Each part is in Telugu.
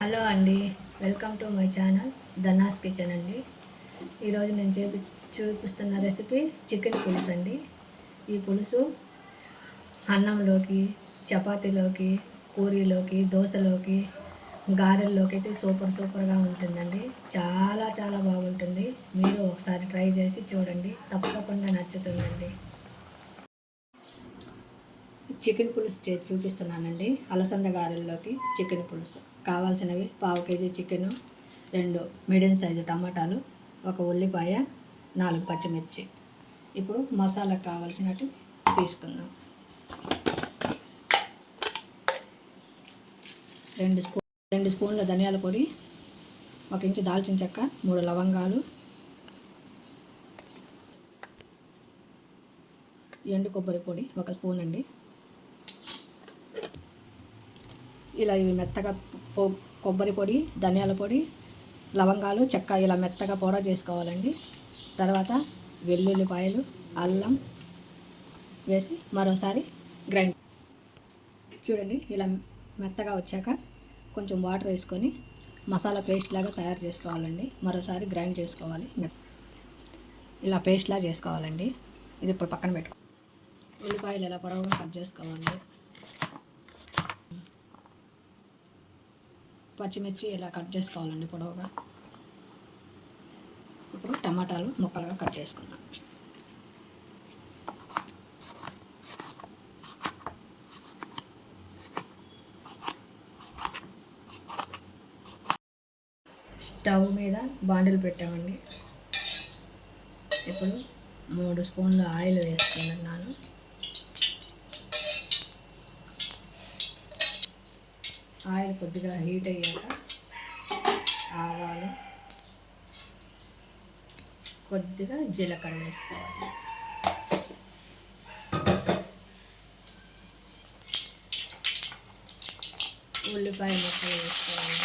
హలో అండి, welcome to my channel ధనాస్ kitchen అండి. ఈరోజు నేను చూపిస్తున్న రెసిపీ చికెన్ పులుసు అండి. ఈ పులుసు అన్నంలోకి, చపాతీలోకి, పూరీలోకి, దోశలోకి, గారెల్లోకి అయితే సూపర్గా ఉంటుందండి. చాలా చాలా బాగుంటుంది. మీరు ఒకసారి ట్రై చేసి చూడండి, తప్పకుండా నచ్చుతుందండి. చికెన్ పులుసు చూపిస్తున్నానండి. అలసంద గారెల్లోకి చికెన్ పులుసు. కావాల్సినవి: పావు కేజీ చికెను, 2 మీడియం సైజు టమాటాలు, 1 ఉల్లిపాయ, 4 పచ్చిమిర్చి. ఇప్పుడు మసాలాకు కావాల్సినట్టు తీసుకుందాం. 2 స్పూన్ల ధనియాల పొడి, 1 ఇంచు దాల్చిన చెక్క, 3 లవంగాలు, ఎండు కొబ్బరి పొడి 1 స్పూన్ అండి. ఇలా ఇవి మెత్తగా కొబ్బరి పొడి, ధనియాల పొడి, లవంగాలు, చెక్క ఇలా మెత్తగా పౌడర్ చేసుకోవాలండి. తర్వాత వెల్లుల్లిపాయలు, అల్లం వేసి మరోసారి గ్రైండ్. చూడండి, ఇలా మెత్తగా వచ్చాక కొంచెం వాటర్ వేసుకొని మసాలా పేస్ట్ లాగా తయారు చేసుకోవాలండి. మరోసారి గ్రైండ్ చేసుకోవాలి. ఇలా పేస్ట్లా చేసుకోవాలండి. ఇది ఇప్పుడు పక్కన పెట్టుకో. ఉల్లిపాయలు ఇలా పొడవుగా కట్ చేసుకోవాలి. పచ్చిమిర్చి ఇలా కట్ చేసుకోవాలండి పొడవుగా. ఇప్పుడు టమాటాలు ముక్కలుగా కట్ చేసుకుందాం. స్టవ్ మీద బాండిల్ పెట్టామండి. ఇప్పుడు 3 స్పూన్ల ఆయిల్ వేసుకున్నాను. ఆయిల్ కొద్దిగా హీట్ అయ్యాక ఆవాలు, కొద్దిగా జీలకర్ర వేసుకోవాలి. ఉల్లిపాయ ముక్కలు వేసుకోవాలి.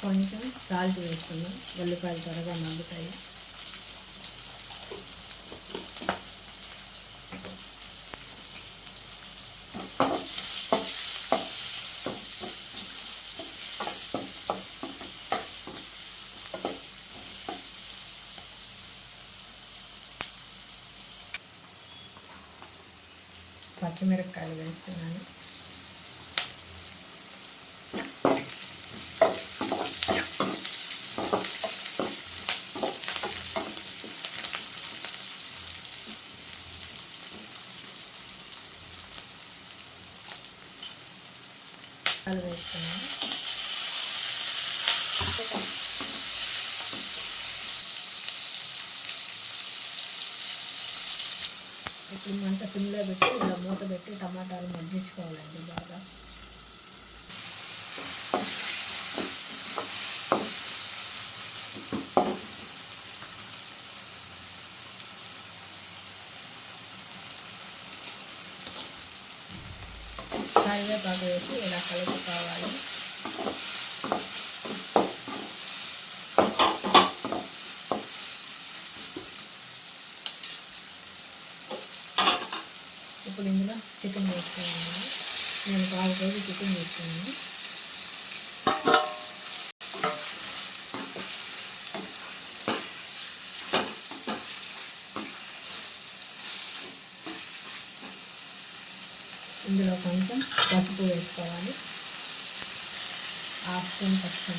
కొంచెం సాల్ట్ వేసుకుందాం, ఉల్లిపాయలు త్వరగా మగ్గుతాయి. పచ్చిమిరపకాయలు వేస్తున్నాను. వేస్తున్నాను. ఇప్పుడు మంట సిమ్లో పెట్టి ఇలా మూత పెట్టి టమాటాలు మగ్గించుకోవాలండి బాగా. కరివేపాకు వేసి ఇలా కలుపుకోవాలి. ఇప్పుడు ఇందులో చికెన్ వేసుకోవాలి. నేను పావు కేజీ చికెన్ వేసుకున్నాను. ఇందులో కొంచెం పసుపు వేసుకోవాలి. 1/2 స్పూన్ పసుపు.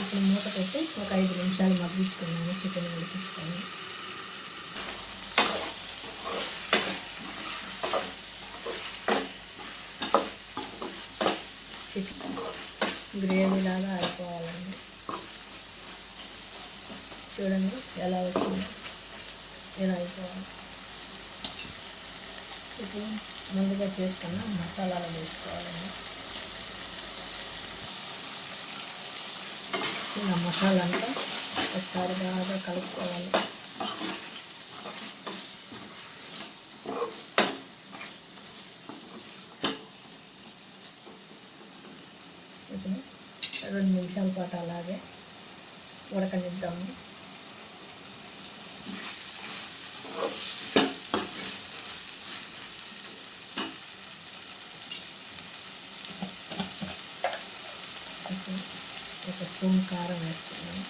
ఇప్పుడు మూత పెట్టి ఒక 5 నిమిషాలు మగ్గించుకున్నాను. చికెన్ ఉడికించుకొని చికెన్ గ్రేవీ లాగా అయిపోవాలండి. చూడండి ఎలా వచ్చింది, ఇలా అయిపోవాలి. ఇప్పుడు ముందుగా చేసుకున్న మసాలాలు వేసుకోవాలండి. ఇలా మసాలా అంతా ఒకసారి బాగా కలుపుకోవాలి. ఇప్పుడు 2 నిమిషాల పాటు అలాగే ఉడకనిద్దాము. ఒక స్పూన్ కారం వేస్తున్నాను.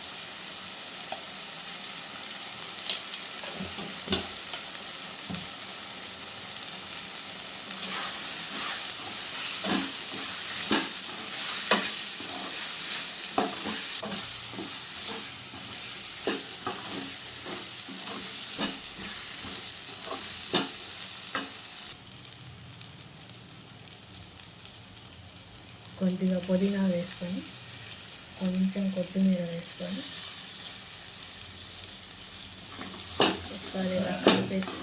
కొద్దిగా పుదీనా వేసుకొని కొంచెం కొత్తిమీర వేసుకొని ఒకసారి ఇలా కలిపేసి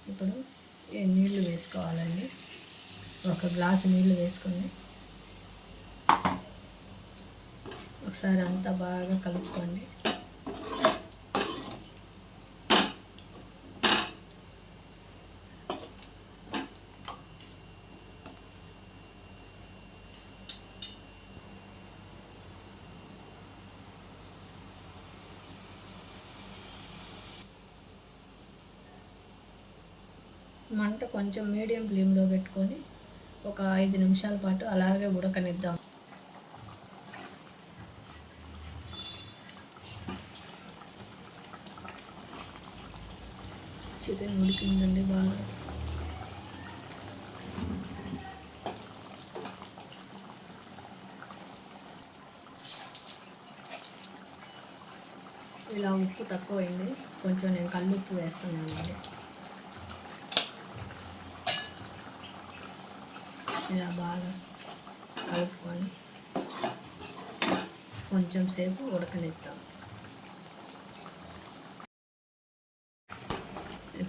ఇప్పుడు నీళ్ళు వేసుకోవాలండి. 1 గ్లాసు నీళ్ళు వేసుకొని ఒకసారి అంతా బాగా కలుపుకోండి. మంట కొంచెం మీడియం ఫ్లేమ్లో పెట్టుకొని ఒక 5 నిమిషాల పాటు అలాగే ఉడకనిద్దాం. చికెన్ ఉడికిందండి బాగా. ఇలా ఉప్పు తక్కువైంది, కొంచెం నేను కల్లుప్పు వేస్తున్నానండి. ఇలా బాగా కలుపుకొని కొంచెం సేపు ఉడకనిద్దాం.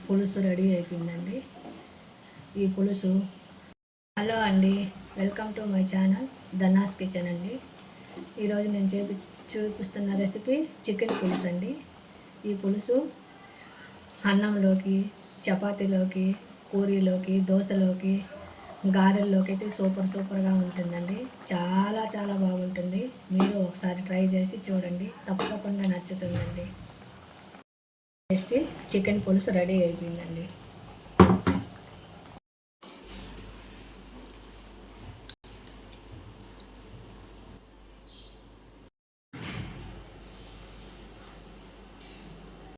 పులుసు రెడీ అయిపోయిందండి. ఈ పులుసు హలో అండి, welcome to my channel ధనాస్ kitchen అండి. ఈరోజు నేను చూపిస్తున్న రెసిపీ చికెన్ పులుసు అండి. ఈ పులుసు అన్నంలోకి, చపాతీలోకి, పూరీలోకి, దోశలోకి, గారెల్లోకి అయితే సూపర్గా ఉంటుందండి. చాలా చాలా బాగుంటుంది. మీరు ఒకసారి ట్రై చేసి చూడండి, తప్పకుండా నచ్చుతుందండి. టేస్టీ చికెన్ పులుసు రెడీ అయిపోయిందండి.